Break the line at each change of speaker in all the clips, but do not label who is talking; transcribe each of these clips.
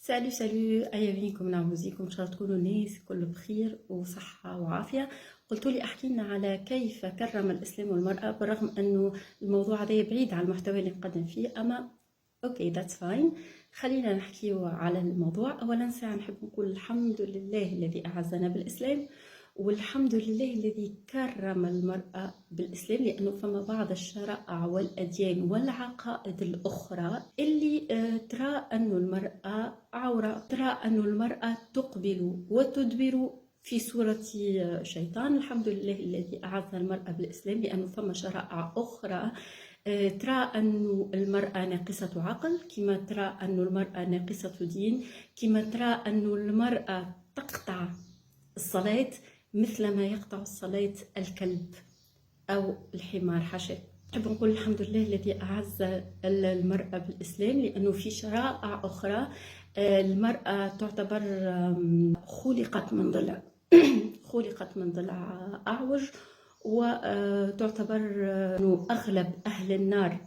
سالو اياميكم نعوزيكم ان شاء الله تكونوا الناس كل بخير وصحة وعافية. قلتوا لي احكي لنا على كيف كرم الاسلام المرأة، بالرغم انه الموضوع هذا بعيد عن المحتوى اللي نقدم فيه، اما اوكي ذاتس فاين. خلينا نحكيو على الموضوع. اولا ساعة نحب نقول الحمد لله الذي اعزنا بالاسلام، والحمد لله الذي كرم المرأة بالإسلام، لأنه فما بعض الشرائع والأديان والعقائد الأخرى اللي ترى أن المرأة عورة، ترى أن المرأة تقبل وتدبر في صورة شيطان. الحمد لله الذي أعز المرأة بالإسلام، لأنه فما شرائع أخرى ترى أن المرأة ناقصة عقل، كما ترى أن المرأة ناقصة دين، كما ترى أن المرأة تقطع الصلاة مثل ما يقطع الصلاة الكلب أو الحمار حاشا. نحب نقول الحمد لله الذي أعز المرأة بالإسلام، لأنه في شرائع أخرى المرأة تعتبر خلقت من ضلع خلقت من ضلع أعوج، وتعتبر أنه أغلب أهل النار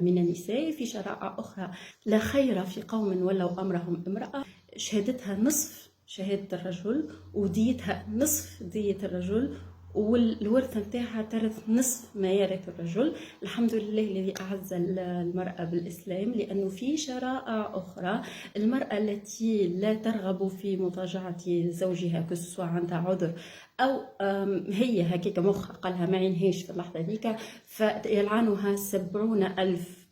من النساء. في شرائع أخرى لا خير في قوم ولو أمرهم امرأة، شهادتها نصف شهادة الرجل وديتها نصف دية الرجل، والورثة نتاعها ترث نصف ما يرث الرجل. الحمد لله الذي أعز المرأة بالإسلام، لأنه في شرائع أخرى المرأة التي لا ترغب في مضاجعة زوجها كسوا عندها عذر، أو هي هكيك مخها قالها ما عينهاش في اللحظة ذيك، فيلعنها 70,000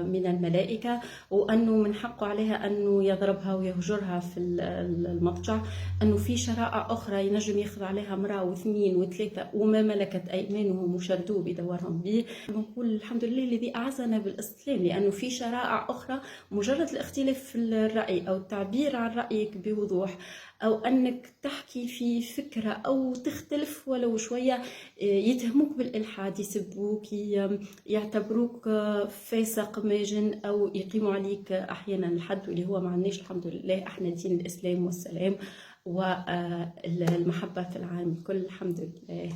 من الملائكة، وأنه من حقه عليها أنه يضربها ويهجرها في المضجع. أنه في شرائع أخرى ينجم ياخذ عليها امرأة واثنين وثلاثة وما ملكت أيمانهم وشردوه بدورهم به. بنقول الحمد لله الذي أعزنا بالإسلام، لأنه في شرائع أخرى مجرد الاختلاف في الرأي أو التعبير عن رأيك بوضوح، أو أنك تحكي في فكرة أو تختلف ولو شوية يتهموك بالإلحاد، يسبوك، يعتبروك فاسق ماجن، أو يقيموا عليك أحيانا الحد، واللي هو ما عندناش الحمد لله. احنا دين الإسلام والسلام والمحبة في العالم الكل الحمد لله.